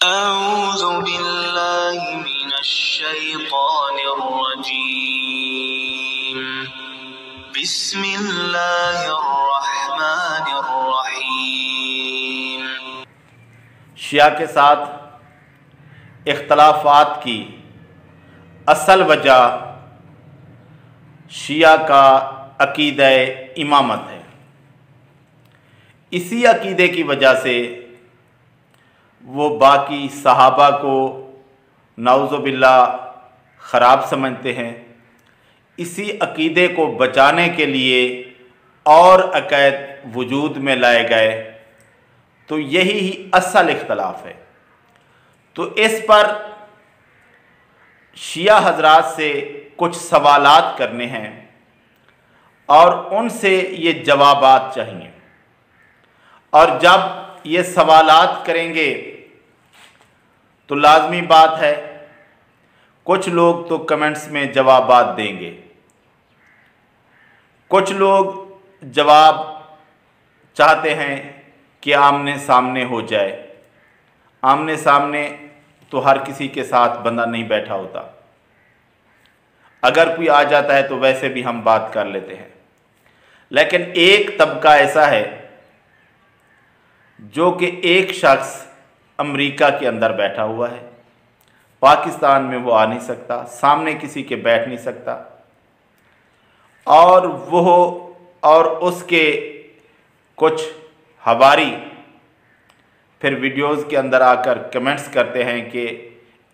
अऊज़ु बिल्लाहि मिनश्शैतानिर्रजीम। बिस्मिल्लाहिर्रहमानिर्रहीम। शिया के साथ इख्तलाफात की असल वजह शिया का अकीदे इमामत है। इसी अकीदे की वजह से वो बाकी सहाबा को नाउज़ुबिल्लाह ख़राब समझते हैं। इसी अकीदे को बचाने के लिए और अक़ैद वजूद में लाए गए, तो यही ही असल इख्तलाफ है। तो इस पर शिया हजरात से कुछ सवालात करने हैं और उनसे ये जवाबात चाहिए। और जब ये सवालात करेंगे तो लाजमी बात है कुछ लोग तो कमेंट्स में जवाबात देंगे, कुछ लोग जवाब चाहते हैं कि आमने सामने हो जाए। आमने सामने तो हर किसी के साथ बंदा नहीं बैठा होता, अगर कोई आ जाता है तो वैसे भी हम बात कर लेते हैं। लेकिन एक तबका ऐसा है जो कि एक शख्स अमेरिका के अंदर बैठा हुआ है, पाकिस्तान में वो आ नहीं सकता, सामने किसी के बैठ नहीं सकता, और वो और उसके कुछ हवारी फिर वीडियोज़ के अंदर आकर कमेंट्स करते हैं कि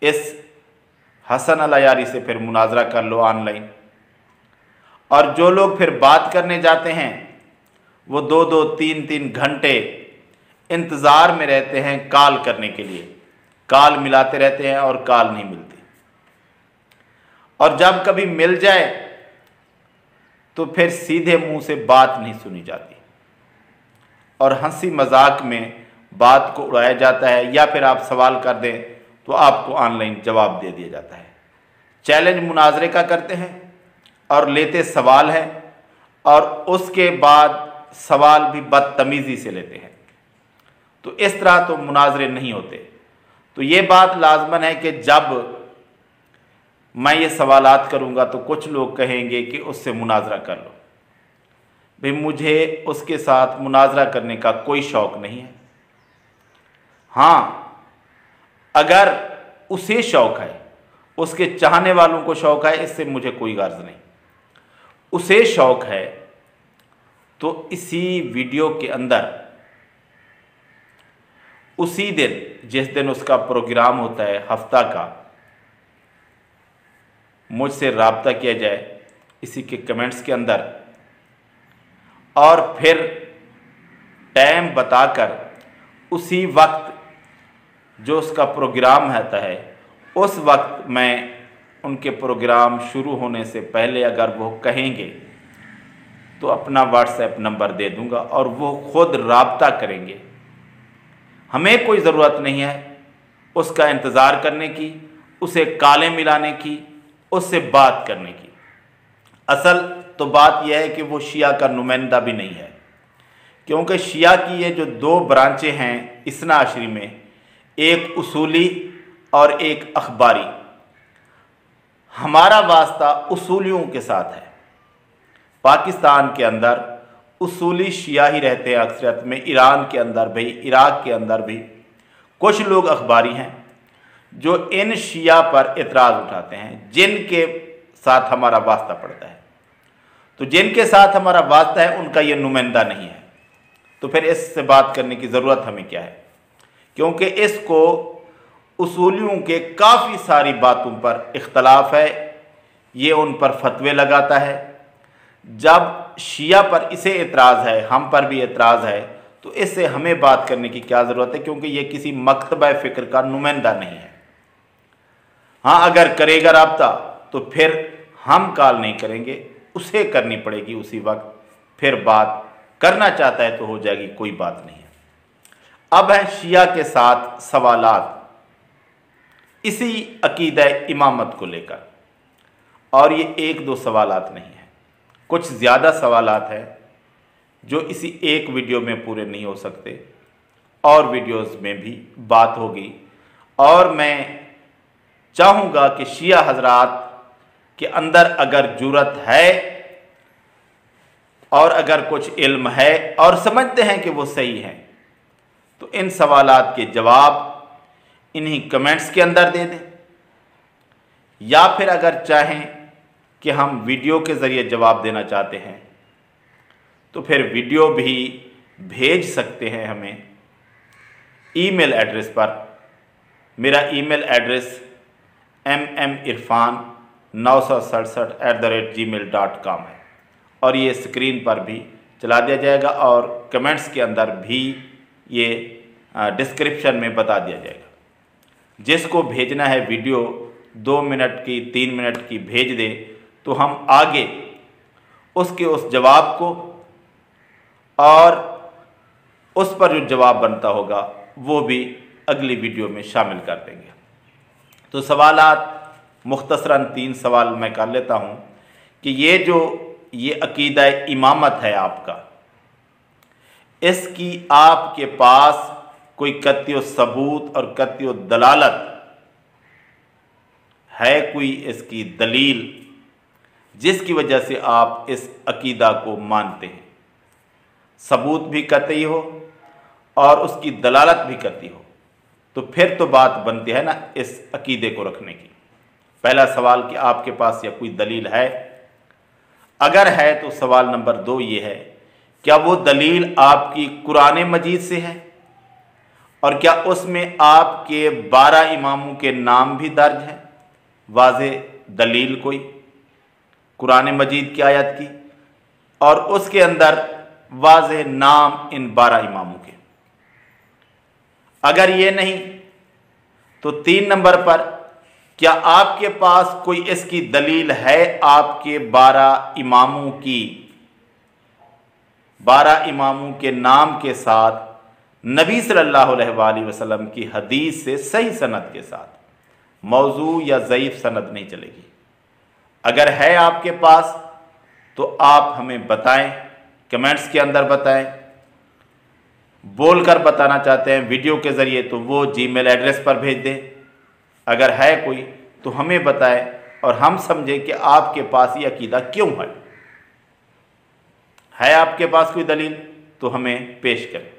इस हसन अल अयारी से फिर मुनाजरा कर लो ऑनलाइन। और जो लोग फिर बात करने जाते हैं वो 2-2, 3-3 घंटे इंतज़ार में रहते हैं कॉल करने के लिए। कॉल मिलाते रहते हैं और कॉल नहीं मिलती, और जब कभी मिल जाए तो फिर सीधे मुंह से बात नहीं सुनी जाती और हंसी मजाक में बात को उड़ाया जाता है, या फिर आप सवाल कर दें तो आपको ऑनलाइन जवाब दे दिया जाता है। चैलेंज मुनाजरे का करते हैं और लेते सवाल है, और उसके बाद सवाल भी बदतमीज़ी से लेते हैं। तो इस तरह तो मुनाजरे नहीं होते। तो ये बात लाजमन है कि जब मैं ये सवालात करूँगा तो कुछ लोग कहेंगे कि उससे मुनाजरा कर लो। भाई मुझे उसके साथ मुनाजरा करने का कोई शौक़ नहीं है। हाँ, अगर उसे शौक़ है, उसके चाहने वालों को शौक़ है, इससे मुझे कोई गर्ज नहीं। उसे शौक़ है तो इसी वीडियो के अंदर उसी दिन जिस दिन उसका प्रोग्राम होता है हफ्ता का, मुझसे रब्ता किया जाए इसी के कमेंट्स के अंदर, और फिर टाइम बताकर उसी वक्त जो उसका प्रोग्राम रहता है उस वक्त मैं उनके प्रोग्राम शुरू होने से पहले अगर वो कहेंगे तो अपना व्हाट्सएप नंबर दे दूंगा और वो खुद रब्ता करेंगे। हमें कोई ज़रूरत नहीं है उसका इंतज़ार करने की, उसे काले मिलाने की, उससे बात करने की। असल तो बात यह है कि वो शिया का नुमाइंदा भी नहीं है, क्योंकि शिया की ये जो 2 ब्रांचें हैं इस्ना अशरी में, एक उसूली और एक अखबारी। हमारा वास्ता उसूलियों के साथ है। पाकिस्तान के अंदर उसूली शिया ही रहते हैं अक्सरियत में, ईरान के अंदर भी, इराक़ के अंदर भी कुछ लोग अखबारी हैं जो इन शिया पर एतराज़ उठाते हैं, जिनके साथ हमारा वास्ता पड़ता है। तो जिनके साथ हमारा वास्ता है उनका ये नुमाइंदा नहीं है, तो फिर इससे बात करने की ज़रूरत हमें क्या है, क्योंकि इसको उसूलियों के काफ़ी सारी बातों पर इख्तलाफ है। ये उन पर फतवे लगाता है। जब शिया पर इसे एतराज़ है, हम पर भी एतराज़ है, तो इससे हमें बात करने की क्या ज़रूरत है, क्योंकि ये किसी मकतबा फ़िक्र का नुमाइंदा नहीं है। हाँ, अगर करेगा रब्ता तो फिर हम कॉल नहीं करेंगे, उसे करनी पड़ेगी उसी वक्त। फिर बात करना चाहता है तो हो जाएगी, कोई बात नहीं है। अब है शिया के साथ सवालात इसी अकीदा इमामत को लेकर, और ये 1-2 सवालात नहीं है, कुछ ज़्यादा सवालात हैं जो इसी एक वीडियो में पूरे नहीं हो सकते, और वीडियोस में भी बात होगी और मैं चाहूँगा कि शिया हजरात के अंदर अगर जुर्रत है और अगर कुछ इल्म है और समझते हैं कि वो सही है, तो इन सवालात के जवाब इन्हीं कमेंट्स के अंदर दे दें, या फिर अगर चाहें कि हम वीडियो के ज़रिए जवाब देना चाहते हैं तो फिर वीडियो भी भेज सकते हैं हमें ईमेल एड्रेस पर। मेरा ईमेल एड्रेस mmIrfan967@gmail.com है और ये स्क्रीन पर भी चला दिया जाएगा और कमेंट्स के अंदर भी ये डिस्क्रिप्शन में बता दिया जाएगा। जिसको भेजना है वीडियो 2 मिनट की 3 मिनट की भेज दे तो हम आगे उसके उस जवाब को और उस पर जो जवाब बनता होगा वो भी अगली वीडियो में शामिल कर देंगे। तो सवालात मुख्तसरन 3 सवाल मैं कर लेता हूँ कि ये अकीदा इमामत है आपका, इसकी आपके पास कोई कत्यो सबूत और कत्यो दलालत है, कोई इसकी दलील जिसकी वजह से आप इस अकीदा को मानते हैं? सबूत भी कतई हो और उसकी दलालत भी करती हो तो फिर तो बात बनती है ना इस अकीदे को रखने की। पहला सवाल कि आपके पास या कोई दलील है, अगर है तो सवाल नंबर 2 ये है, क्या वो दलील आपकी कुरान मजीद से है और क्या उसमें आपके 12 इमामों के नाम भी दर्ज हैं? वाज़े दलील कोई कुरान मजीद की आयत की और उसके अंदर वाज़े नाम इन 12 इमामों के। अगर ये नहीं तो 3 नंबर पर, क्या आपके पास कोई इसकी दलील है आपके 12 इमामों की, 12 इमामों के नाम के साथ नबी सल्लल्लाहु अलैहि वसल्लम की हदीस से सही सनद के साथ, मौजू या ज़ईफ़ सनद नहीं चलेगी। अगर है आपके पास तो आप हमें बताएं, कमेंट्स के अंदर बताएं, बोलकर बताना चाहते हैं वीडियो के ज़रिए तो वो जीमेल एड्रेस पर भेज दें। अगर है कोई तो हमें बताएं और हम समझें कि आपके पास ये अकीदा क्यों है आपके पास कोई दलील तो हमें पेश करें।